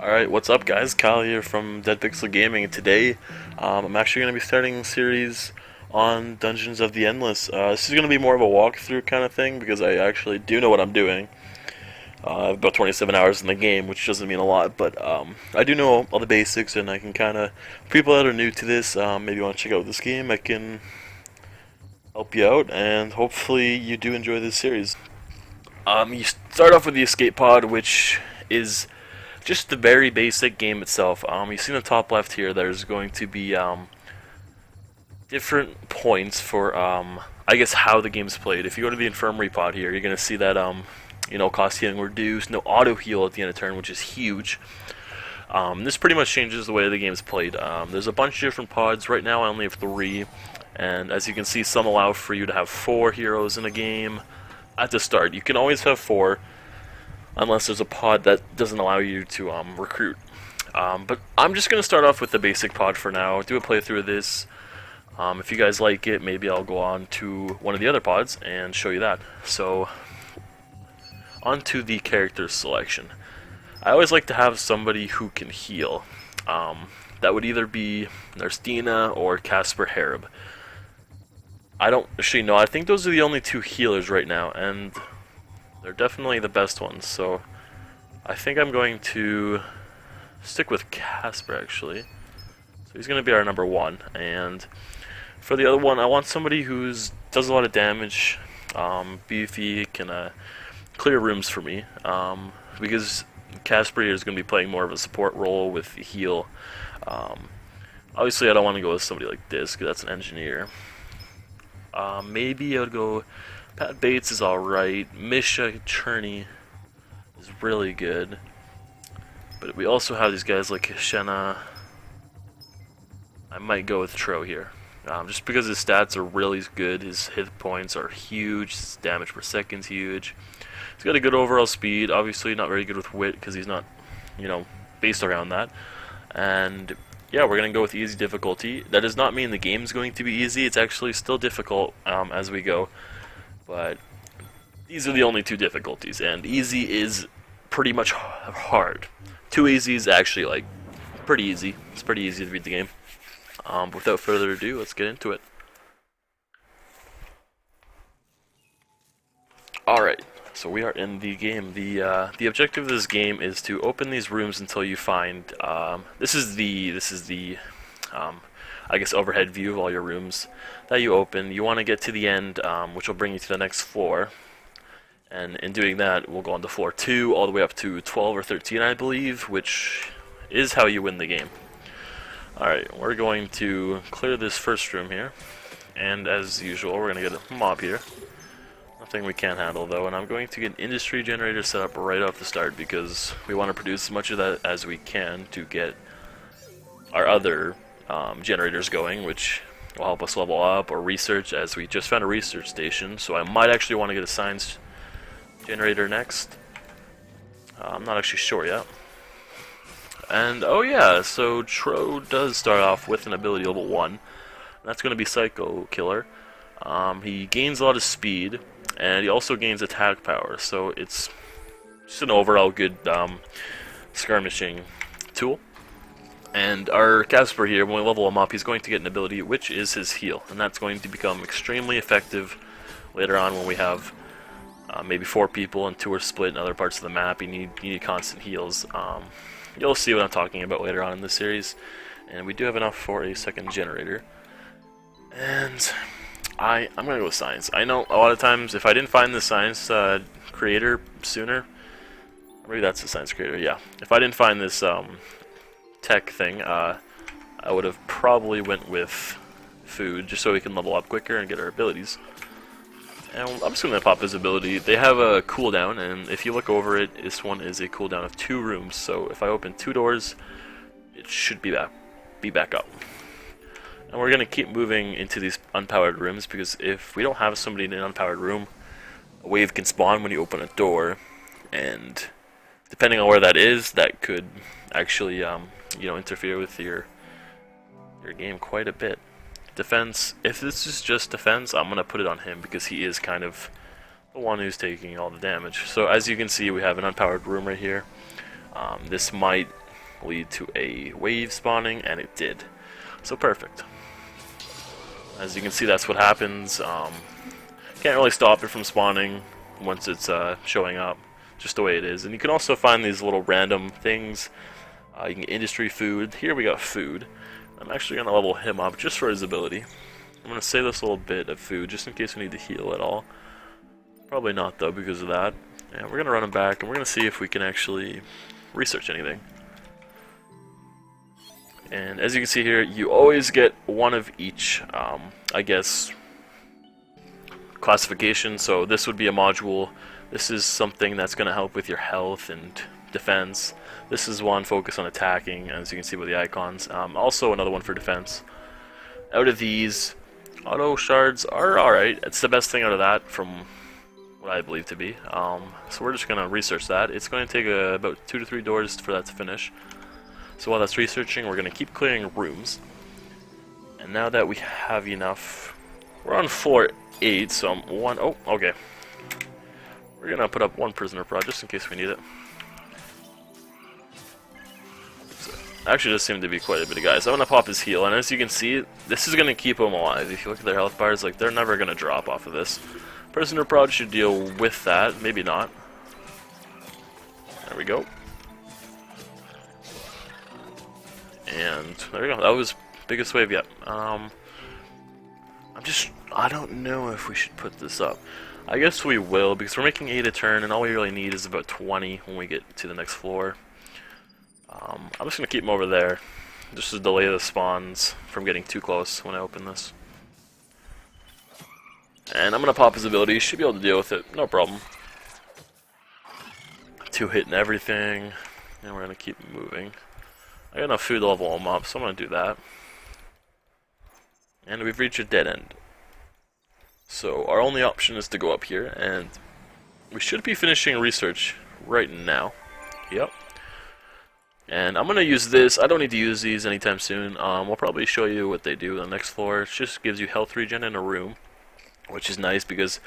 Alright, what's up guys? Kyle here from Dead Pixel Gaming, and today I'm actually going to be starting a series on Dungeons of the Endless. This is going to be more of a walkthrough kind of thing because I actually do know what I'm doing. I have about 27 hours in the game, which doesn't mean a lot, but I do know all the basics, and I can kind of, people that are new to this, maybe want to check out this game, I can help you out, and hopefully you do enjoy this series. You start off with the escape pod, which is just the very basic game itself. You see in the top left here, there's going to be different points for I guess how the game's played. If you go to the infirmary pod here, you're gonna see that cost healing reduced, no auto heal at the end of turn, which is huge. This pretty much changes the way the game's played. There's a bunch of different pods. Right now I only have 3, and as you can see, some allow for you to have 4 heroes in a game at the start. You can always have 4, unless there's a pod that doesn't allow you to recruit. But I'm just going to start off with the basic pod for now, do a playthrough of this. If you guys like it, maybe I'll go on to one of the other pods and show you that. So, on to the character selection. I always like to have somebody who can heal. That would either be Narstina or Casper Harib. I don't actually know, I think those are the only 2 healers right now, and they're definitely the best ones, so I think I'm going to stick with Casper, actually. So he's going to be our number 1, and for the other one, I want somebody who does a lot of damage, beefy, can clear rooms for me, because Casper is going to be playing more of a support role with the heal. Obviously, I don't want to go with somebody like this, because that's an engineer. Maybe I would go... Pat Bates is alright. Misha Cherney is really good. But we also have these guys like Shenna. I might go with Tro here. Just because his stats are really good. His hit points are huge. His damage per second is huge. He's got a good overall speed. Obviously not very good with wit because he's not, based around that. And yeah, we're going to go with easy difficulty. That does not mean the game's going to be easy. It's actually still difficult as we go. But these are the only 2 difficulties, and easy is pretty much hard. Too easy is actually pretty easy. It's pretty easy to beat the game. Without further ado, let's get into it. Alright, so we are in the game. The objective of this game is to open these rooms until you find this is the I guess overhead view of all your rooms that you open. You want to get to the end, which will bring you to the next floor, and in doing that we'll go on to floor 2 all the way up to 12 or 13, I believe, which is how you win the game. Alright, we're going to clear this first room here, and as usual we're going to get a mob here. Nothing we can't handle though, and I'm going to get an industry generator set up right off the start because we want to produce as much of that as we can to get our other generators going, which will help us level up or research, as we just found a research station, so I might actually want to get a science generator next. I'm not actually sure yet. And oh yeah, so Tro does start off with an ability level 1. That's going to be Psycho Killer. He gains a lot of speed, and he also gains attack power, so it's just an overall good skirmishing tool. And our Casper here, when we level him up, he's going to get an ability, which is his heal, and that's going to become extremely effective later on when we have maybe 4 people and 2 are split in other parts of the map. You need constant heals. You'll see what I'm talking about later on in this series, and we do have enough for a second generator. And I'm going to go with science. I know a lot of times if I didn't find the science creator sooner, maybe that's the science creator, yeah. If I didn't find this tech thing, I would have probably went with food, just so we can level up quicker and get our abilities. And I'm just going to pop his ability. They have a cooldown, and if you look over it, this one is a cooldown of 2 rooms, so if I open 2 doors, it should be back up. And we're going to keep moving into these unpowered rooms, because if we don't have somebody in an unpowered room, a wave can spawn when you open a door, and depending on where that is, that could actually interfere with your game quite a bit. Defense, if this is just defense, I'm going to put it on him because he is kind of the one who's taking all the damage. So as you can see, we have an unpowered room right here. This might lead to a wave spawning, and it did. So perfect. As you can see, that's what happens. Can't really stop it from spawning once it's showing up, just the way it is. And you can also find these little random things. You can get industry food. Here we got food. I'm actually going to level him up just for his ability. I'm going to save this little bit of food just in case we need to heal at all. Probably not though because of that. And we're going to run him back and we're going to see if we can actually research anything. And as you can see here, you always get one of each, I guess, classification. So this would be a module. This is something that's going to help with your health and defense. This is one focused on attacking, as you can see with the icons. Also another one for defense. Out of these, auto shards are alright. It's the best thing out of that from what I believe to be. So we're just going to research that. It's going to take about 2 to 3 doors for that to finish. So while that's researching, we're going to keep clearing rooms. And now that we have enough, we're on floor 8, so I'm one. Oh, okay. We're going to put up 1 prisoner prod just in case we need it. So, actually, just seemed to be quite a bit of guys. I'm going to pop his heal, and as you can see, this is going to keep them alive. If you look at their health bars, like they're never going to drop off of this. Prisoner prod should deal with that, maybe not. There we go. And there we go. That was biggest wave yet. I don't know if we should put this up. I guess we will because we're making 8 a turn, and all we really need is about 20 when we get to the next floor. I'm just gonna keep them over there, just to delay the spawns from getting too close when I open this. And I'm gonna pop his ability. Should be able to deal with it, no problem. 2 hit and everything, and we're gonna keep moving. I got enough food to level him up, so I'm going to do that. And we've reached a dead end. So our only option is to go up here, and we should be finishing research right now. Yep. And I'm going to use this. I don't need to use these anytime soon. We'll probably show you what they do on the next floor. It just gives you health regen in a room, which is nice because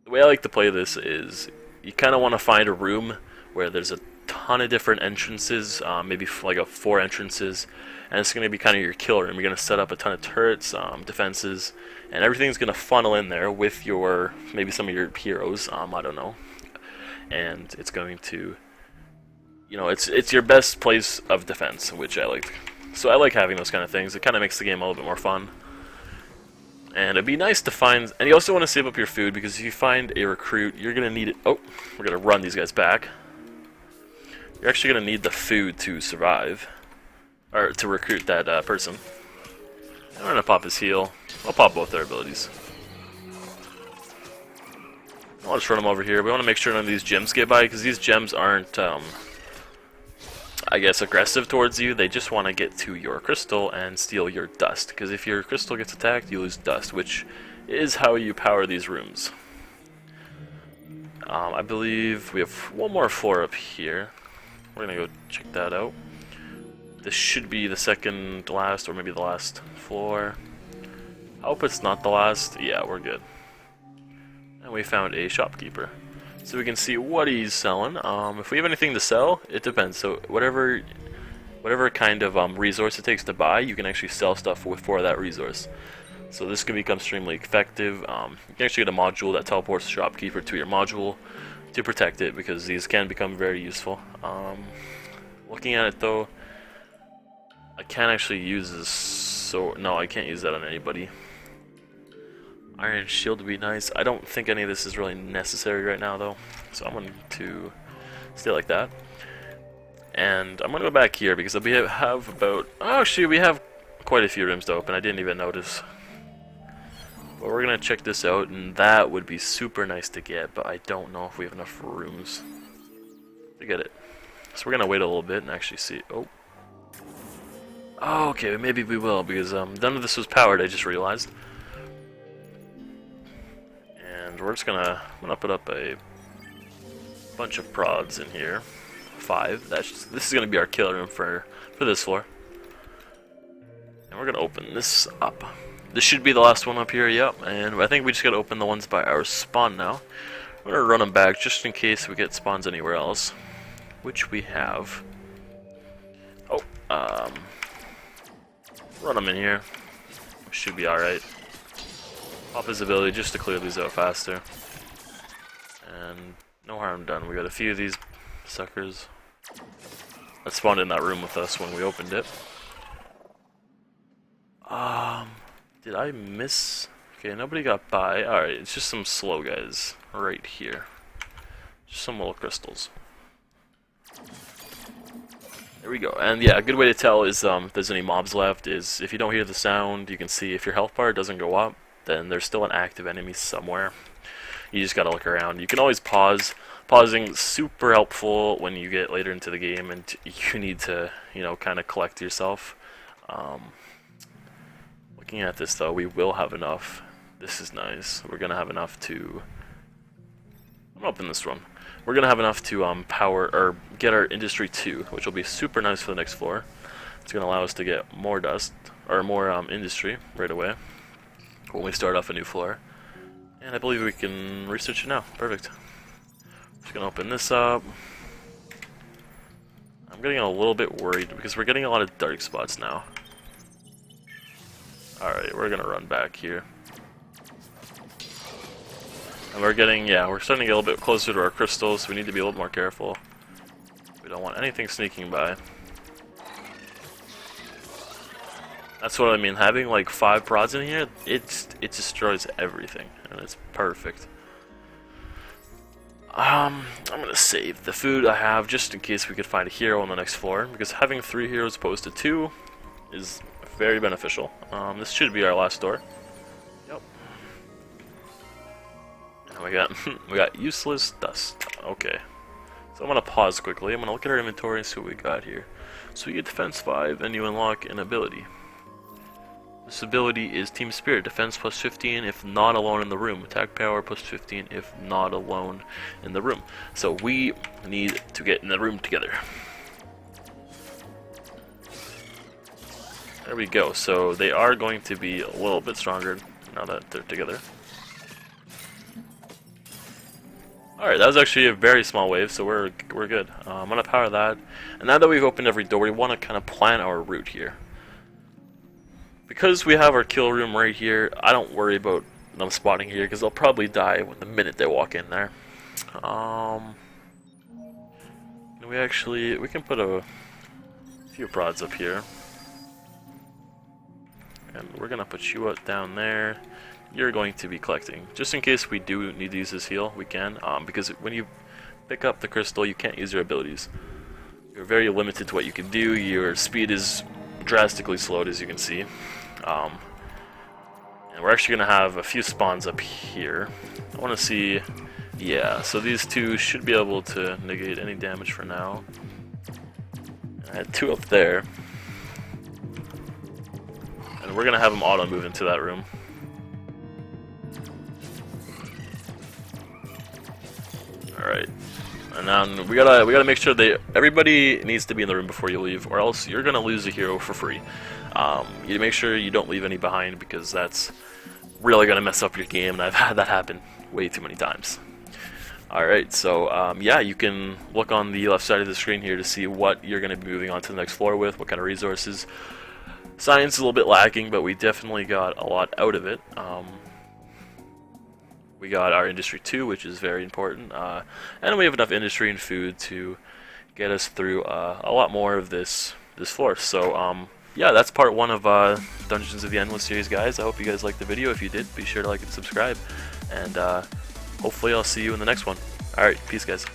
the way I like to play this is you kind of want to find a room where there's a ton of different entrances, maybe like 4 entrances, and it's going to be kind of your kill room. You're going to set up a ton of turrets, defenses, and everything's going to funnel in there with your, maybe some of your heroes, I don't know, and it's going to, you know, it's your best place of defense, which I like. So I like having those kind of things. It kind of makes the game a little bit more fun. And it'd be nice to find, and you also want to save up your food because if you find a recruit, you're going to need it. Oh, we're going to run these guys back. You're actually going to need the food to survive, or to recruit that person. I'm going to pop his heal. I'll pop both their abilities. I'll just run them over here. We want to make sure none of these gems get by, because these gems aren't, I guess, aggressive towards you. They just want to get to your crystal and steal your dust, because if your crystal gets attacked, you lose dust, which is how you power these rooms. I believe we have 1 more floor up here. We're gonna go check that out. This should be the second to last, or maybe the last floor. I hope it's not the last. Yeah, we're good. And we found a shopkeeper, so we can see what he's selling. If we have anything to sell, it depends. So whatever kind of resource it takes to buy, you can actually sell stuff for that resource. So this can become extremely effective. You can actually get a module that teleports the shopkeeper to your module to protect it, because these can become very useful. Looking at it though, I can't actually use this, so no, I can't use that on anybody. Iron shield would be nice. I don't think any of this is really necessary right now though, so I'm going to stay like that. And I'm going to go back here because we have about, oh shoot, we have quite a few rooms to open. I didn't even notice. But we're going to check this out, and that would be super nice to get, but I don't know if we have enough rooms to get it. So we're going to wait a little bit and actually see. Oh, okay, maybe we will, because none of this was powered, I just realized. And we're just I'm gonna put up a bunch of prods in here. 5. This is gonna be our kill room for this floor. And we're gonna open this up. This should be the last one up here, yep. And I think we just gotta open the ones by our spawn now. We're gonna run them back just in case we get spawns anywhere else, which we have. Um, run them in here. Should be alright. Pop his ability just to clear these out faster. And no harm done. We got a few of these suckers that spawned in that room with us when we opened it. Did I miss? Okay, nobody got by. Alright, it's just some slow guys right here. Just some little crystals. There we go. And yeah, a good way to tell is if there's any mobs left is if you don't hear the sound, you can see if your health bar doesn't go up, then there's still an active enemy somewhere. You just gotta look around. You can always pause. Pausing super helpful when you get later into the game and you need to, you know, kind of collect yourself. Looking at this though, we will have enough. This is nice. We're gonna have enough to. I'm gonna open this one. We're gonna have enough to power or get our industry 2, which will be super nice for the next floor. It's gonna allow us to get more dust or more industry right away when we start off a new floor. And I believe we can research it now. Perfect. Just gonna open this up. I'm getting a little bit worried because we're getting a lot of dark spots now. Alright, we're gonna run back here. And we're getting, yeah, we're starting to get a little bit closer to our crystals, so we need to be a little more careful. We don't want anything sneaking by. That's what I mean, having like 5 prods in here, it destroys everything, and it's perfect. I'm gonna save the food I have just in case we could find a hero on the next floor, because having 3 heroes opposed to 2 is very beneficial. This should be our last door. Yep. And we got useless dust. Okay. So I'm gonna pause quickly. I'm gonna look at our inventory and see what we got here. So you get defense 5 and you unlock an ability. This ability is Team Spirit, defense plus 15 if not alone in the room, attack power plus 15 if not alone in the room. So we need to get in the room together. There we go, so they are going to be a little bit stronger now that they're together. Alright, that was actually a very small wave, so we're good. I'm going to power that, and now that we've opened every door, we want to kind of plan our route here. Because we have our kill room right here, I don't worry about them spotting here because they'll probably die the minute they walk in there. We can put a few prods up here, and we're gonna put you out down there. You're going to be collecting just in case we do need to use this heal. We can because when you pick up the crystal, you can't use your abilities. You're very limited to what you can do. Your speed is drastically slowed, as you can see. And we're actually going to have a few spawns up here. I want to see, yeah, so these 2 should be able to negate any damage for now. I had 2 up there. And we're going to have them auto move into that room. Alright. And then we gotta make sure that everybody needs to be in the room before you leave, or else you're gonna lose a hero for free. You make sure you don't leave any behind because that's really gonna mess up your game, and I've had that happen way too many times. Alright, so yeah, you can look on the left side of the screen here to see what you're gonna be moving on to the next floor with, what kind of resources. Science is a little bit lacking, but we definitely got a lot out of it. We got our industry 2, which is very important, and we have enough industry and food to get us through a lot more of this floor. So yeah, that's part 1 of Dungeons of the Endless series, guys. I hope you guys liked the video. If you did, be sure to like and subscribe, and hopefully I'll see you in the next one. Alright, peace, guys.